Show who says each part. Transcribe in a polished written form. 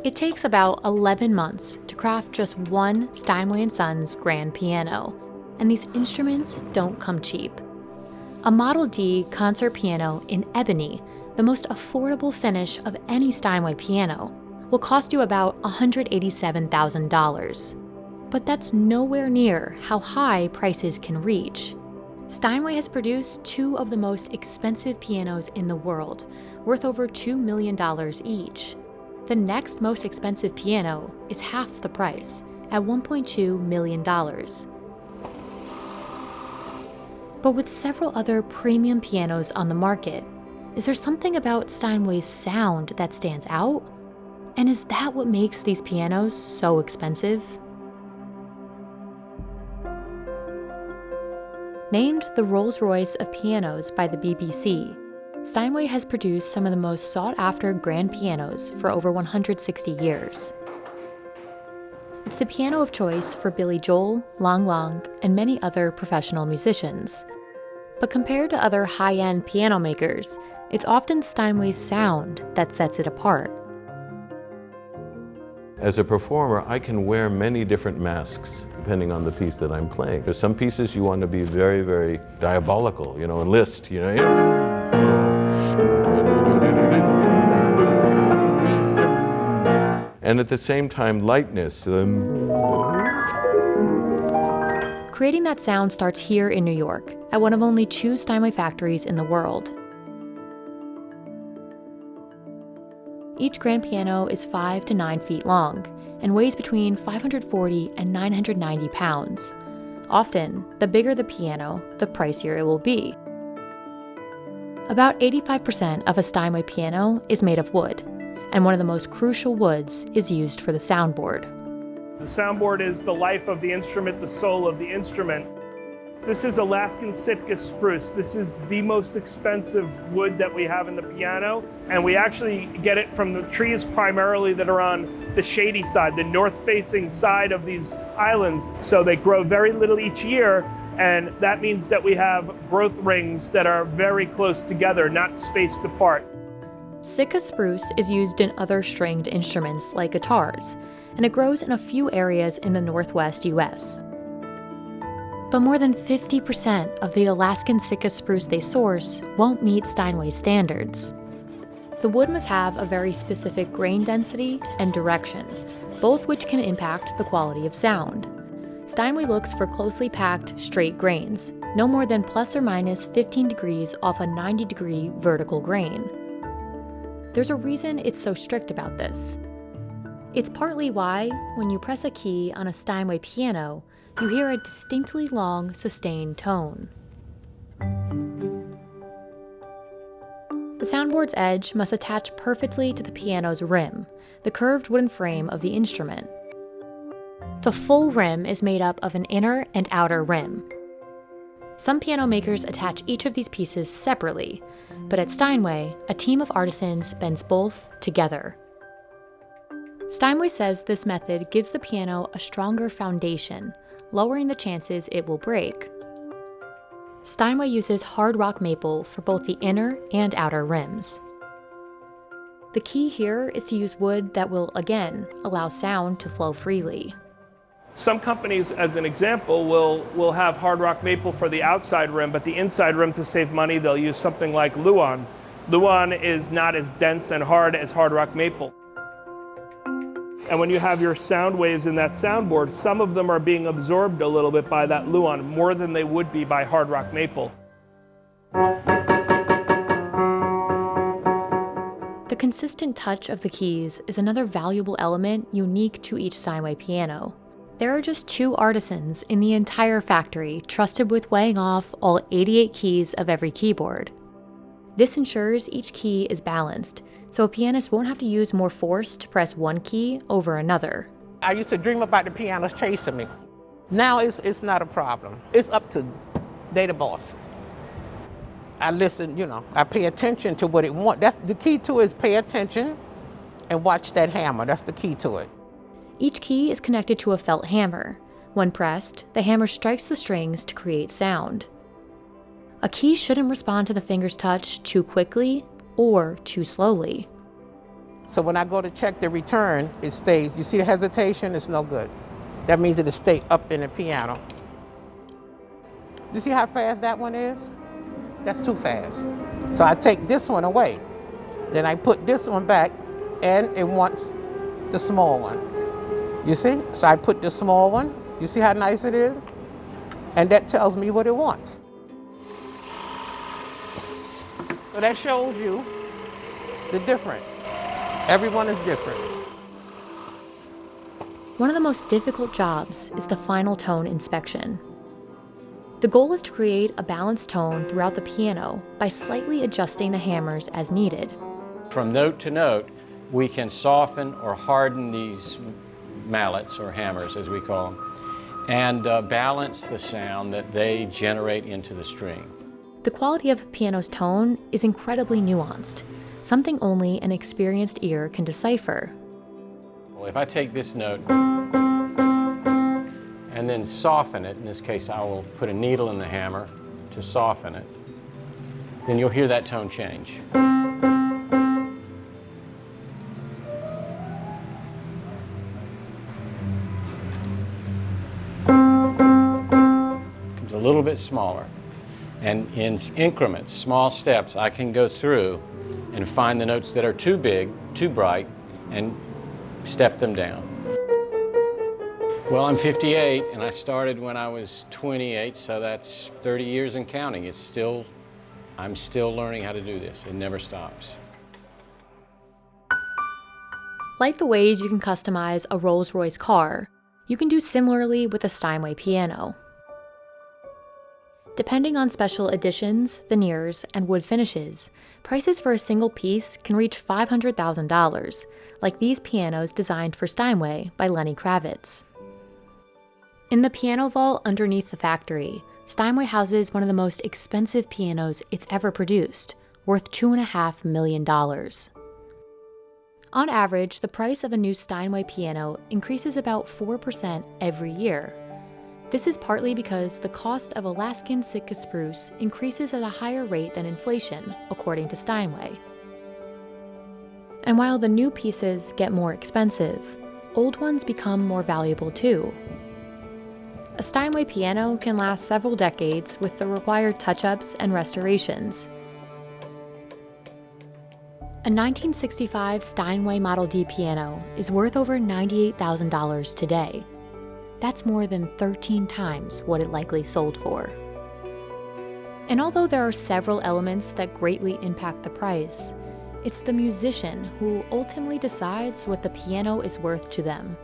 Speaker 1: It takes about 11 months to craft just one Steinway & Sons grand piano, and these instruments don't come cheap. A Model D concert piano in ebony, the most affordable finish of any Steinway piano, will cost you about $187,000. But that's nowhere near how high prices can reach. Steinway has produced two of the most expensive pianos in the world, worth over $2 million each. The next most expensive piano is half the price, at $1.2 million. But with several other premium pianos on the market, is there something about Steinway's sound that stands out? And is that what makes these pianos so expensive? Named the Rolls-Royce of pianos by the BBC, Steinway has produced some of the most sought-after grand pianos for over 160 years. It's the piano of choice for Billy Joel, Lang Lang, and many other professional musicians. But compared to other high-end piano makers, it's often Steinway's sound that sets it apart.
Speaker 2: As a performer, I can wear many different masks depending on the piece that I'm playing. There's some pieces you want to be very, very diabolical, and Liszt, And at the same time, lightness.
Speaker 1: Creating that sound starts here in New York, at one of only 2 Steinway factories in the world. Each grand piano is 5 to 9 feet long and weighs between 540 and 990 pounds. Often, the bigger the piano, the pricier it will be. About 85% of a Steinway piano is made of wood, and one of the most crucial woods is used for the soundboard.
Speaker 3: The soundboard is the life of the instrument, the soul of the instrument. This is Alaskan Sitka spruce. This is the most expensive wood that we have in the piano, and we actually get it from the trees primarily that are on the shady side, the north-facing side of these islands. So they grow very little each year, and that means that we have growth rings that are very close together, not spaced apart.
Speaker 1: Sitka spruce is used in other stringed instruments like guitars, and it grows in a few areas in the northwest US. But more than 50% of the Alaskan Sitka spruce they source won't meet Steinway standards. The wood must have a very specific grain density and direction, both which can impact the quality of sound. Steinway looks for closely packed, straight grains, no more than plus or minus 15 degrees off a 90-degree vertical grain. There's a reason it's so strict about this. It's partly why, when you press a key on a Steinway piano, you hear a distinctly long, sustained tone. The soundboard's edge must attach perfectly to the piano's rim, the curved wooden frame of the instrument. The full rim is made up of an inner and outer rim. Some piano makers attach each of these pieces separately, but at Steinway, a team of artisans bends both together. Steinway says this method gives the piano a stronger foundation, lowering the chances it will break. Steinway uses hard rock maple for both the inner and outer rims. The key here is to use wood that will, again, allow sound to flow freely.
Speaker 3: Some companies, as an example, will have hard rock maple for the outside rim, but the inside rim, to save money, they'll use something like Luan. Luan is not as dense and hard as hard rock maple. And when you have your sound waves in that soundboard, some of them are being absorbed a little bit by that Luan, more than they would be by hard rock maple.
Speaker 1: The consistent touch of the keys is another valuable element unique to each Steinway piano. There are just 2 artisans in the entire factory trusted with weighing off all 88 keys of every keyboard. This ensures each key is balanced, so a pianist won't have to use more force to press one key over another.
Speaker 4: I used to dream about the pianos chasing me. Now it's not a problem. It's up to the boss. I listen, I pay attention to what it wants. That's the key to it, is pay attention and watch that hammer. That's the key to it.
Speaker 1: Each key is connected to a felt hammer. When pressed, the hammer strikes the strings to create sound. A key shouldn't respond to the finger's touch too quickly or too slowly.
Speaker 4: So when I go to check the return, it stays. You see the hesitation? It's no good. That means it'll stay up in the piano. You see how fast that one is? That's too fast. So I take this one away. Then I put this one back, and it wants the small one. You see? So I put the small one. You see how nice it is? And that tells me what it wants. So that shows you the difference. Everyone is different.
Speaker 1: One of the most difficult jobs is the final tone inspection. The goal is to create a balanced tone throughout the piano by slightly adjusting the hammers as needed.
Speaker 5: From note to note, we can soften or harden these mallets, or hammers as we call them, and balance the sound that they generate into the string.
Speaker 1: The quality of a piano's tone is incredibly nuanced, something only an experienced ear can decipher.
Speaker 5: Well, if I take this note and then soften it, in this case I will put a needle in the hammer to soften it, then you'll hear that tone change. It's a little bit smaller. And in increments, small steps, I can go through and find the notes that are too big, too bright, and step them down. Well, I'm 58, and I started when I was 28, so that's 30 years and counting. I'm still learning how to do this. It never stops.
Speaker 1: Like the ways you can customize a Rolls-Royce car, you can do similarly with a Steinway piano. Depending on special editions, veneers, and wood finishes, prices for a single piece can reach $500,000, like these pianos designed for Steinway by Lenny Kravitz. In the piano vault underneath the factory, Steinway houses one of the most expensive pianos it's ever produced, worth $2.5 million. On average, the price of a new Steinway piano increases about 4% every year. This is partly because the cost of Alaskan Sitka spruce increases at a higher rate than inflation, according to Steinway. And while the new pieces get more expensive, old ones become more valuable too. A Steinway piano can last several decades with the required touch-ups and restorations. A 1965 Steinway Model D piano is worth over $98,000 today. That's more than 13 times what it likely sold for. And although there are several elements that greatly impact the price, it's the musician who ultimately decides what the piano is worth to them.